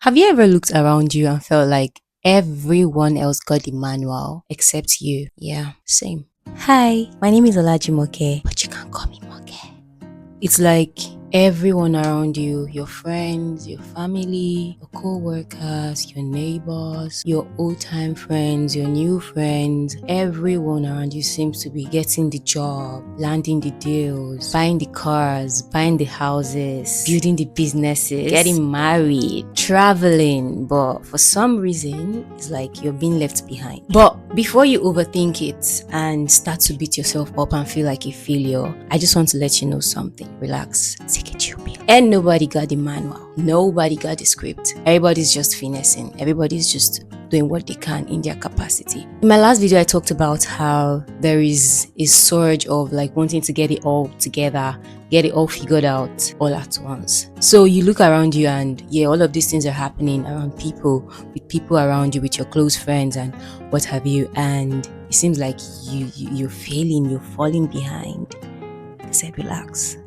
Have you ever looked around you and felt like everyone else got the manual except you? Yeah, same. Hi, my name is Olajimoke, but you can call me Moke. It's like everyone around you, your friends, your family, your co-workers, your neighbors, your old-time friends, your new friends, everyone around you seems to be getting the job, landing the deals, buying the cars, buying the houses, building the businesses, getting married, traveling, but for some reason, it's like you're being left behind. But before you overthink it and start to beat yourself up and feel like a failure, I just want to let you know something. Relax, take a chill pill. And nobody got the manual. Nobody got the script. Everybody's just finessing. Everybody's just doing what they can in their capacity. In my last video, I talked about how there is a surge of like wanting to get it all together, get it all figured out all at once. So you look around you and yeah, all of these things are happening around people, with people around you, with your close friends and what have you. And it seems like you're failing, you're falling behind. I said, relax.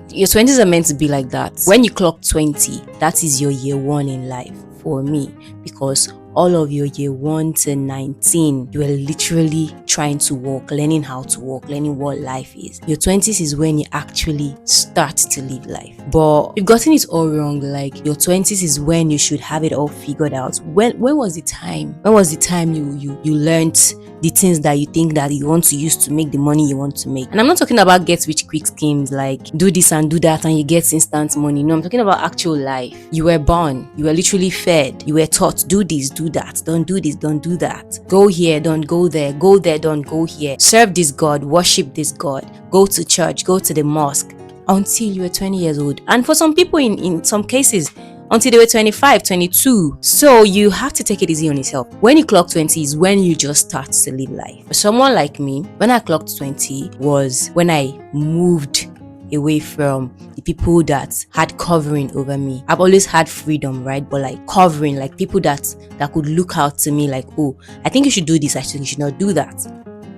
Your 20s are meant to be like that. When you clock 20, that is your year one in life for me, because all of your year 1 to 19, you are literally trying to walk, learning how to walk, learning what life is. Your 20s is when you actually start to live life. But you've gotten it all wrong. Like your 20s is when you should have it all figured out. When was the time? When was the time you learned the things that you think that you want to use to make the money you want to make? And I'm not talking about get rich quick schemes like do this and do that and you get instant money. No, I'm talking about actual life. You were born, you were literally fed, you were taught do this, do that, don't do this, don't do that, go here, don't go there, don't go here, serve this God, worship this God, go to church, go to the mosque, until you were 20 years old. And for some people in some cases until they were 25, 22. So you have to take it easy on yourself. When you clock 20 is when you just start to live life. For someone like me, when I clocked 20 was when I moved away from the people that had covering over me. I've always had freedom, right? But like covering, like people that could look out to me like, oh, I think you should do this, I think you should not do that.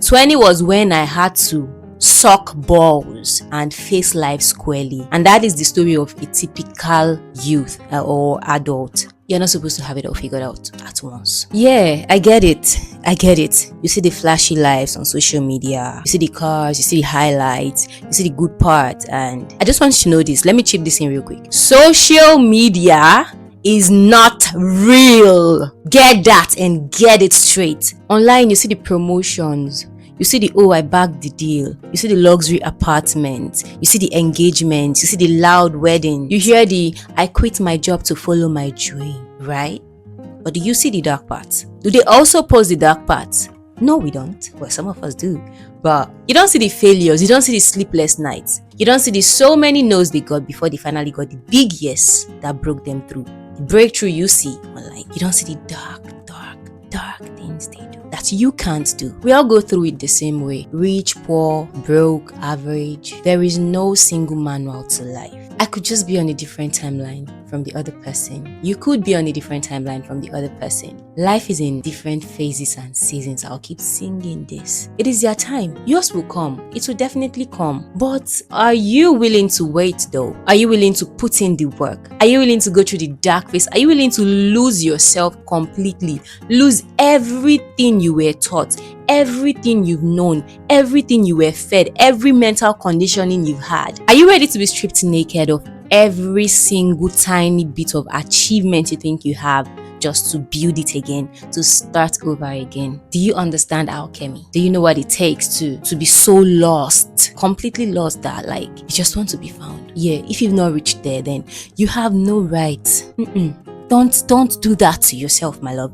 20 was when I had to suck balls and face life squarely. And that is the story of a typical youth or adult. You're not supposed to have it all figured out at once. Yeah, I get it. You see the flashy lives on social media. You see the cars, you see the highlights, you see the good part. And I just want you to know this. Let me chip this in real quick. Social media is not real. Get that and get it straight. Online, you see the promotions. You see the, oh, I bagged the deal. You see the luxury apartment. You see the engagement. You see the loud wedding. You hear the, I quit my job to follow my dream, right? But do you see the dark parts? Do they also post the dark parts? No, we don't. Well, some of us do. But you don't see the failures. You don't see the sleepless nights. You don't see the so many no's they got before they finally got the big yes that broke them through. The breakthrough you see online. You don't see the dark things they do that you can't do. We all go through it the same way. Rich, poor, broke, average. There is no single manual to life. I could just be on a different timeline from the other person. You could be on a different timeline from the other person. Life is in different phases and seasons. I'll keep singing this. It is your time. Yours will come. It will definitely come. But are you willing to wait though? Are you willing to put in the work? Are you willing to go through the dark phase? Are you willing to lose yourself completely? Lose everything you were taught, everything you've known, everything you were fed, every mental conditioning you've had. Are you ready to be stripped naked of every single tiny bit of achievement you think you have, just to build it again, to start over again? Do you understand alchemy? Do you know what it takes to be so lost, completely lost that like you just want to be found? Yeah, if you've not reached there, then you have no right. Don't do that to yourself, my love.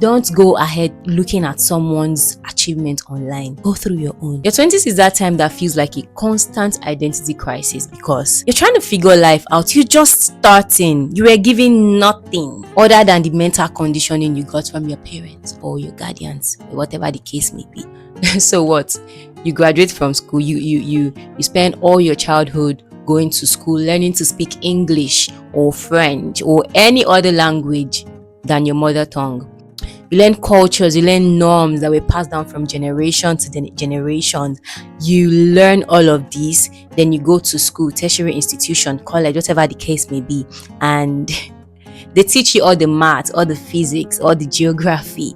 Don't go ahead looking at someone's achievement online. Go through your own. Your 20s is that time that feels like a constant identity crisis because you're trying to figure life out. You're just starting. You were given nothing other than the mental conditioning you got from your parents or your guardians, whatever the case may be. So what? You graduate from school. You spend all your childhood going to school, learning to speak English or French or any other language than your mother tongue. You learn cultures, you learn norms that were passed down from generation to generation. You learn all of these, then you go to school, tertiary institution, college, whatever the case may be, and They teach you all the math, all the physics, all the geography.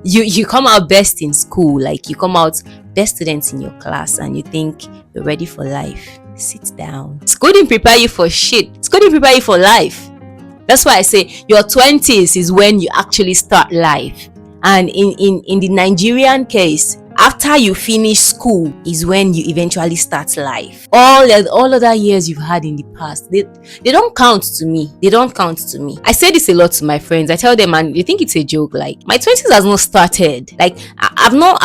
You come out best in school, like you come out best students in your class, and you think you're ready for life. Sit down. School didn't prepare you for shit. School didn't prepare you for life. That's why I say your 20s is when you actually start life. And in the Nigerian case, after you finish school is when you eventually start life. All other years you've had in the past, they don't count to me. They don't count to me. I say this a lot to my friends. I tell them, and they think it's a joke. Like, my 20s has not started. Like, I've not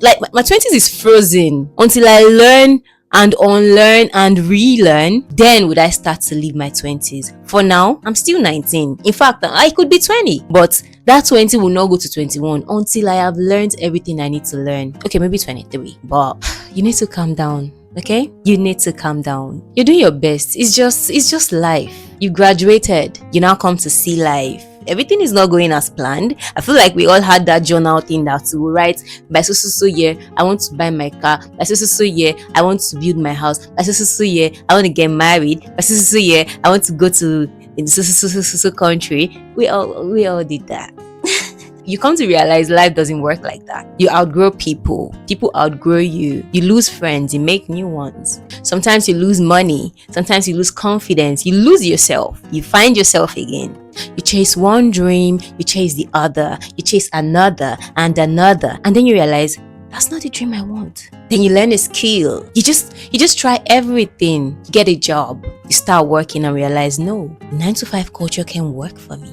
like, my 20s is frozen until I learn and unlearn and relearn. Then would I start to live my 20s. For now, I'm still 19. In fact, I could be 20, but that 20 will not go to 21 until I have learned everything I need to learn. Okay, maybe 23, but you need to calm down. Okay, you need to calm down. You're doing your best. It's just life. You graduated. You now come to see life. Everything is not going as planned. I feel like we all had that journal thing that we will write, by so year I want to buy my car, by so year I want to build my house, by so year I want to get married, by so year I want to go to in so country. We all did that. You come to realize life doesn't work like that. You outgrow people. People outgrow you. You lose friends. You make new ones. Sometimes you lose money. Sometimes you lose confidence. You lose yourself. You find yourself again. You chase one dream. You chase the other. You chase another and another. And then you realize, that's not the dream I want. Then you learn a skill. You just try everything. You get a job. You start working and realize, no, 9-to-5 culture can work for me.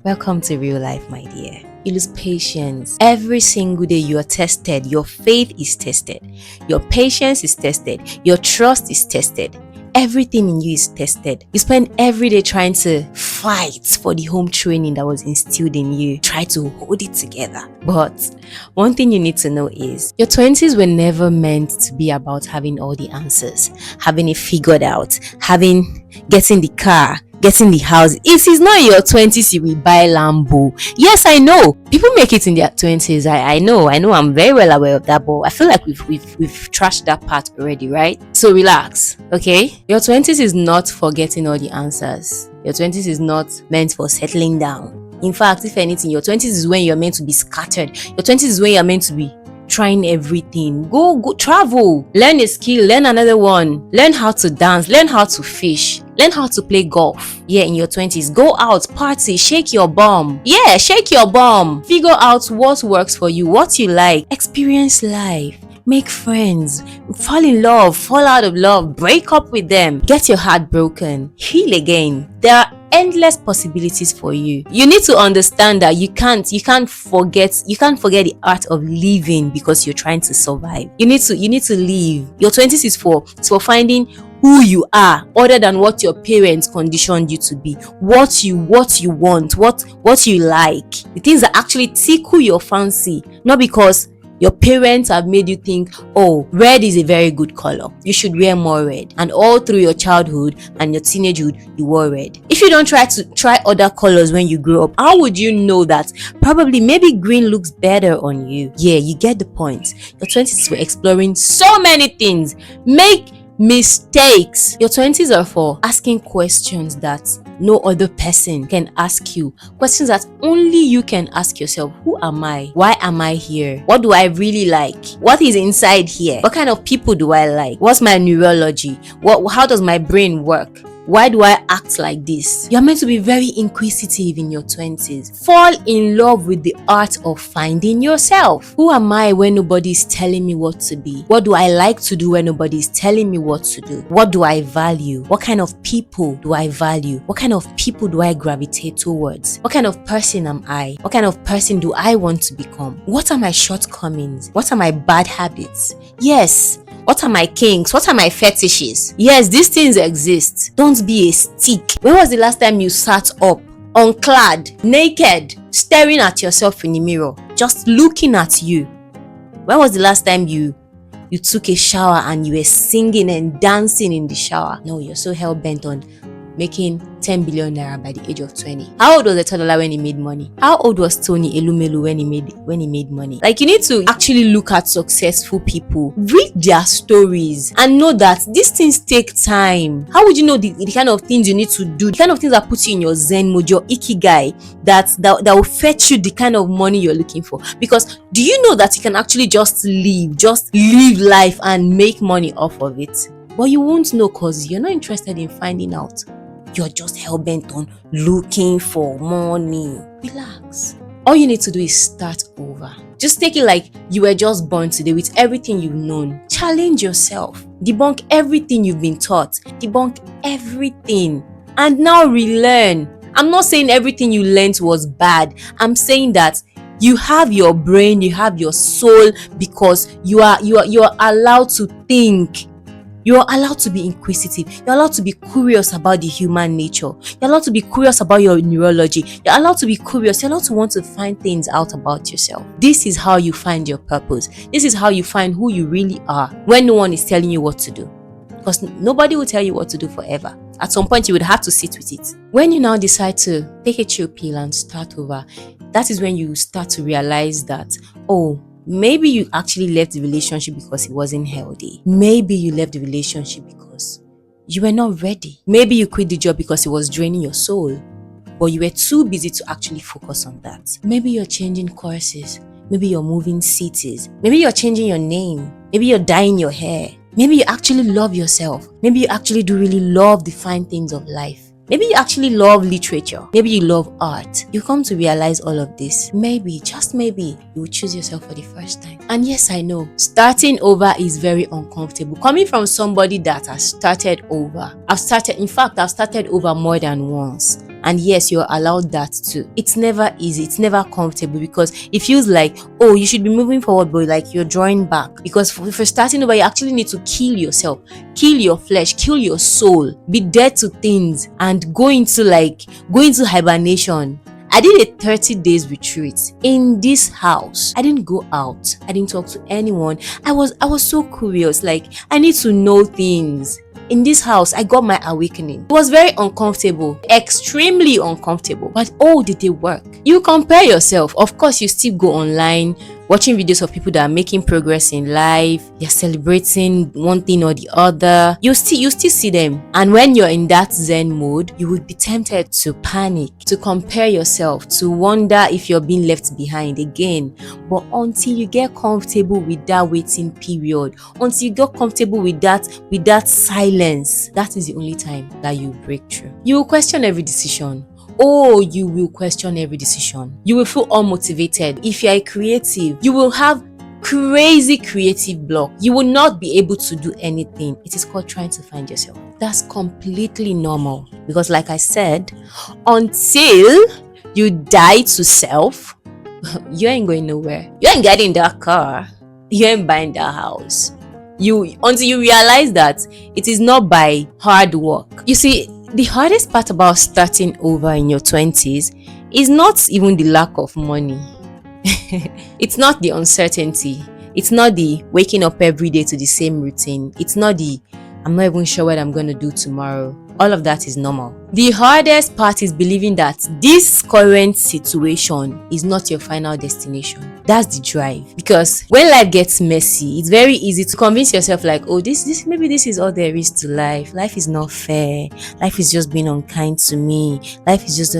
Welcome to real life, my dear. You lose patience. Every single day you are tested. Your faith is tested. Your patience is tested. Your trust is tested. Everything in you is tested. You spend every day trying to fight for the home training that was instilled in you. Try to hold it together. But one thing you need to know is your 20s were never meant to be about having all the answers, having it figured out, getting the car, getting the house. It is not in your 20s you will buy Lambo. Yes, I know. People make it in their 20s. I know. I'm very well aware of that, but I feel like we've trashed that part already, right? So relax, okay? Your 20s is not for getting all the answers. Your 20s is not meant for settling down. In fact, if anything, your 20s is when you're meant to be scattered. Your 20s is when you're meant to be trying everything. Go travel, learn a skill, learn another one, learn how to dance, learn how to fish, learn how to play golf. Yeah, in your 20s, go out, party, shake your bum. Yeah, shake your bum. Figure out what works for you, what you like. Experience life. Make friends, fall in love, fall out of love, break up with them, get your heart broken, heal again. There are endless possibilities for you. You need to understand that you can't forget the art of living because you're trying to survive. You need to live. Your 20s is for finding who you are other than what your parents conditioned you to be, what you want, what you like, the things that actually tickle your fancy, not because your parents have made you think, oh, red is a very good color, you should wear more red. And all through your childhood and your teenagehood, you wore red. If you don't try other colors when you grow up, how would you know that maybe green looks better on you? Yeah, you get the point. Your 20s were exploring so many things. Make mistakes. Your 20s are for asking questions that no other person can ask you. Questions that only you can ask yourself. Who am I? Why am I here? What do I really like? What is inside here? What kind of people do I like? What's my neurology? How does my brain work? Why do I act like this? You're meant to be very inquisitive in your 20s. Fall in love with the art of finding yourself. Who am I when nobody's telling me what to be? What do I like to do when nobody's telling me what to do? What do I value? What kind of people do I value? What kind of people do I gravitate towards? What kind of person am I? What kind of person do I want to become? What are my shortcomings? What are my bad habits? Yes. What are my kinks? What are my fetishes? Yes, these things exist. Don't be a stick. When was the last time you sat up, unclad, naked, staring at yourself in the mirror, just looking at you? When was the last time you took a shower and you were singing and dancing in the shower? No, you're so hell-bent on making 10 billion naira by the age of 20. How old was Etodola when he made money? How old was Tony Elumelu when he made money? Like, you need to actually look at successful people, read their stories, and know that these things take time. How would you know the kind of things you need to do, the kind of things that put you in your zen mode, your ikigai, that will fetch you the kind of money you're looking for? Because do you know that you can actually just live life and make money off of it? But you won't know because you're not interested in finding out. You're just hell-bent on looking for money. Relax. All you need to do is start over. Just take it like you were just born today with everything you've known. Challenge yourself. Debunk everything you've been taught. Debunk everything. And now relearn. I'm not saying everything you learned was bad. I'm saying that you have your brain, you have your soul, because you are allowed to think. You're allowed to be inquisitive. You're allowed to be curious about the human nature. You're allowed to be curious about your neurology. You're allowed to be curious. You're allowed to want to find things out about yourself. This is how you find your purpose. This is how you find who you really are when no one is telling you what to do. Because nobody will tell you what to do forever. At some point, you would have to sit with it. When you now decide to take a chill pill and start over, that is when you start to realize that, oh, maybe you actually left the relationship because it wasn't healthy. Maybe you left the relationship because you were not ready. Maybe you quit the job because it was draining your soul, but you were too busy to actually focus on that. Maybe you're changing courses. Maybe you're moving cities. Maybe you're changing your name. Maybe you're dyeing your hair. Maybe you actually love yourself. Maybe you actually do really love the fine things of life. Maybe you actually love literature. Maybe you love art. You come to realize all of this. Maybe, just maybe, you will choose yourself for the first time. And yes, I know, starting over is very uncomfortable. Coming from somebody that has started over. I've started over more than once. And yes, you're allowed that too. It's never easy. It's never comfortable because it feels like, oh, you should be moving forward, but like you're drawing back. Because for starting over, you actually need to kill yourself, kill your flesh, kill your soul, be dead to things, and go into hibernation. I did a 30 days retreat in this house. I didn't go out. I didn't talk to anyone. I was so curious. Like, I need to know things. In this house, I got my awakening. It was very uncomfortable, extremely uncomfortable, but oh, did it work? You compare yourself. Of course, you still go online, watching videos of people that are making progress in life. They're celebrating one thing or the other. You still see them. And when you're in that Zen mode, you would be tempted to panic, to compare yourself, to wonder if you're being left behind again. But until you get comfortable with that waiting period, until you get comfortable with that silence, that is the only time that you break through. You will question every decision. Oh, you will question every decision. You will feel unmotivated. If you are creative, you will have crazy creative block. You will not be able to do anything. It is called trying to find yourself. That's completely normal. Because like I said, until you die to self, you ain't going nowhere. You ain't getting that car. You ain't buying that house. Until you realize that it is not by hard work. You see, the hardest part about starting over in your 20s is not even the lack of money. It's not the uncertainty. It's not the waking up every day to the same routine. It's not the I'm not even sure what I'm going to do tomorrow. All of that is normal. The hardest part is believing that this current situation is not your final destination. That's the drive. Because when life gets messy, it's very easy to convince yourself like, oh, maybe this is all there is to life. Life is not fair. Life is just being unkind to me. Life is just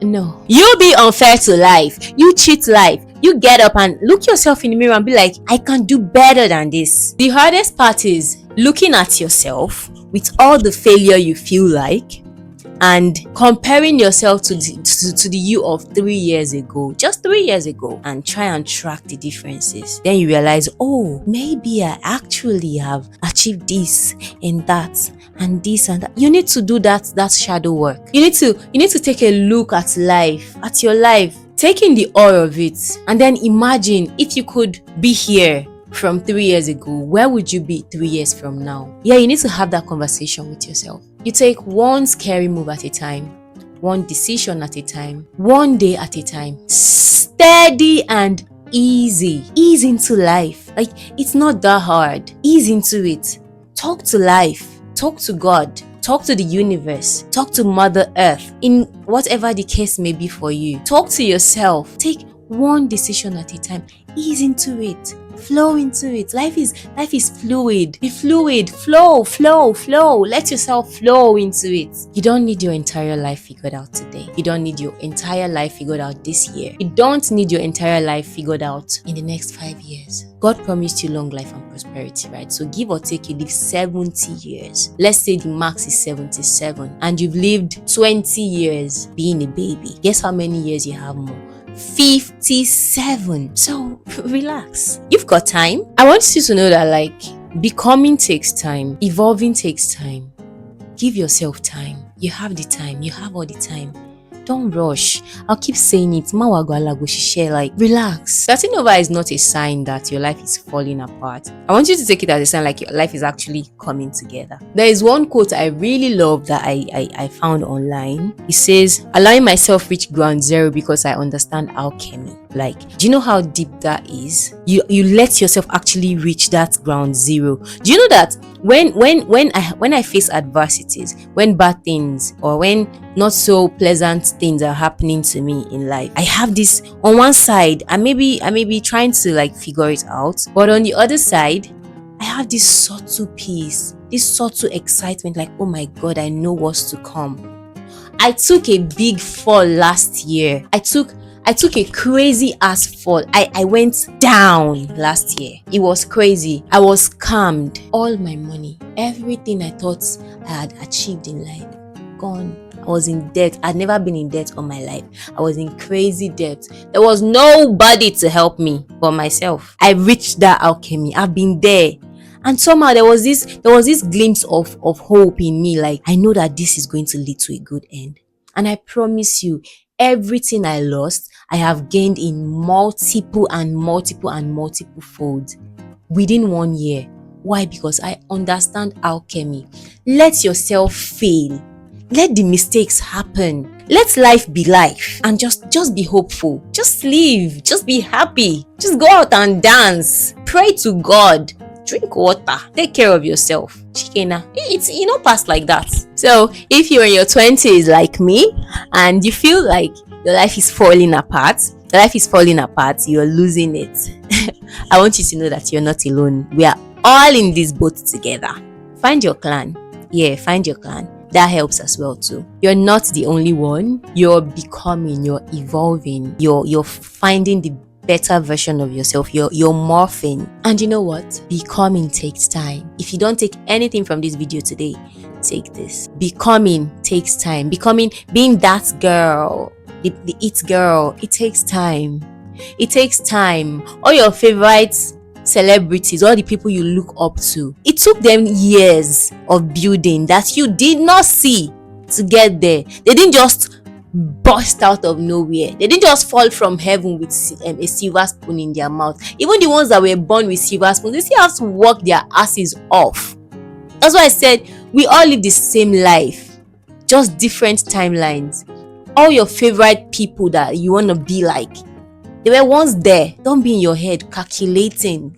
No. You be unfair to life. You cheat life. You get up and look yourself in the mirror and be like, I can do better than this. The hardest part is looking at yourself with all the failure you feel like and comparing yourself to the you of 3 years ago, just 3 years ago, and try and track the differences. Then you realize, oh, maybe I actually have achieved this and that and this and that. You need to do that shadow work. You need to take a look at life, at your life, taking the awe of it, and then imagine if you could be here from 3 years ago, where would you be 3 years from now? Yeah, you need to have that conversation with yourself. You take one scary move at a time, one decision at a time, one day at a time. Steady and easy. Ease into life. Like, it's not that hard. Ease into it. Talk to life. Talk to God. Talk to the universe. Talk to Mother Earth in whatever the case may be for you. Talk to yourself. Take one decision at a time. Ease into it. Flow into it. Life is fluid. Be fluid. Flow. Let yourself flow into it. You don't need your entire life figured out today. You don't need your entire life figured out this year. You don't need your entire life figured out in the next 5 years. God promised you long life and prosperity, right? So give or take, you live 70 years. Let's say the max is 77 and you've lived 20 years being a baby. Guess how many years you have more? 57. So relax. You've got time. I want you to know that becoming takes time. Evolving takes time. Give yourself time. You have the time. You have all the time. Don't rush. I'll keep saying it. Relax. Starting over is not a sign that your life is falling apart. I want you to take it as a sign like your life is actually coming together. There is one quote I really love that I found online. It says, "Allowing myself reach ground zero because I understand alchemy." Do you know how deep that is? You let yourself actually reach that ground zero. Do you know that when I face adversities, when bad things or when not so pleasant things are happening to me in life, I have this on one side, I may be trying to figure it out, but on the other side, I have this subtle peace, this subtle excitement, oh my God, I know what's to come. I took a big fall last year. I took a crazy ass fall. I went down last year. It was crazy. I was scammed. All my money, everything I thought I had achieved in life, gone. I was in debt. I'd never been in debt all my life. I was in crazy debt. There was nobody to help me but myself. I reached that alchemy. I've been there. And somehow there was this glimpse of hope in me. I know that this is going to lead to a good end. And I promise you, everything I lost, I have gained in multiple folds within 1 year. Why? Because I understand alchemy. Let yourself fail. Let the mistakes happen. Let life be life. And just be hopeful. Just live. Just be happy. Just go out and dance. Pray to God. Drink water. Take care of yourself. Chikena. It's past like that. So if you're in your 20s like me and you feel like your life is falling apart, you're losing it. I want you to know that you're not alone. We are all in this boat together. Find your clan. Yeah, find your clan. That helps as well too. You're not the only one. You're becoming, you're evolving, you're finding the better version of yourself. You're morphing. And you know what? Becoming takes time. If you don't take anything from this video today, take this. Becoming takes time. Being that girl, the it girl, it takes time. It takes time. All your favorites, celebrities, all the people you look up to, it took them years of building that you did not see to get there. They didn't just burst out of nowhere. They didn't just fall from heaven with a silver spoon in their mouth. Even the ones that were born with silver spoons, they still have to work their asses off. That's why I said we all live the same life, just different timelines. All your favorite people that you want to be like, they were once there. Don't be in your head calculating.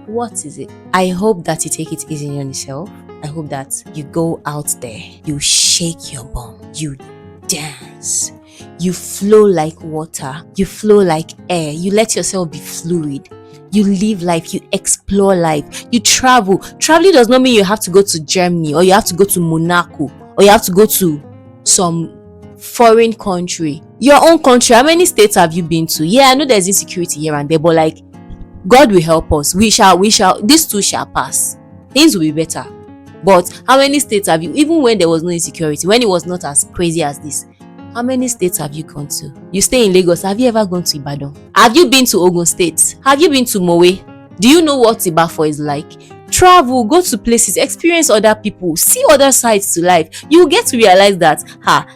What is it? I hope that you take it easy on yourself. I hope that you go out there, you shake your bum, you dance, you flow like water, you flow like air, you let yourself be fluid. You live life, you explore life, you travel. Traveling does not mean you have to go to Germany or you have to go to Monaco or you have to go to some foreign country. Your own country, how many states have you been to? Yeah, I know there's insecurity here and there, but God will help us. We shall, these two shall pass. Things will be better. But how many states have you, even when there was no insecurity, when it was not as crazy as this, how many states have you gone to? You stay in Lagos. Have you ever gone to Ibadan? Have you been to Ogun State? Have you been to Mowe? Do you know what Ibafo is like? Travel, go to places, experience other people, see other sides to life. You get to realize that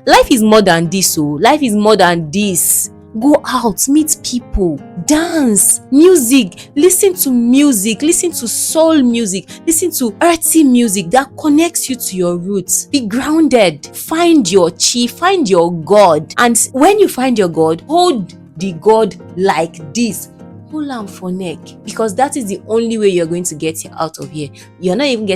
life is more than this. Life is more than this. Go out, meet people, dance, music, listen to soul music, listen to earthy music that connects you to your roots. Be grounded, find your chi, find your God. And when you find your God, hold the God like this. hold on for neck, because that is the only way you're going to get out of here. We are not even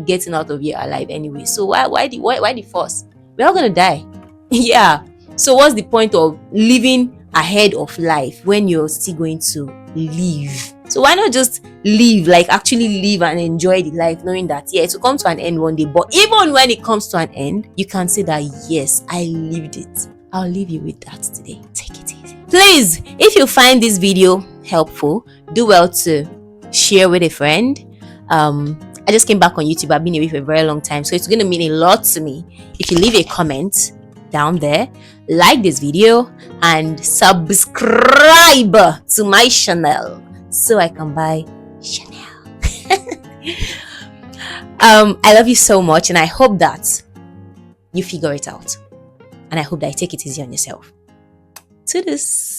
getting out of here alive anyway. So why the force? We're all gonna die. Yeah. So what's the point of living ahead of life when you're still going to live? So why not just live, like actually live and enjoy the life, knowing that yeah, it will come to an end one day. But even when it comes to an end, you can say that yes, I lived it. I'll leave you with that today. Take it easy. Please, if you find this video helpful, do well to share with a friend. I just came back on YouTube. I've been away for a very long time, so it's going to mean a lot to me if you leave a comment down there, like this video, and subscribe to my channel so I can buy Chanel. I love you so much, and I hope that you figure it out, and I hope that you take it easy on yourself. To this.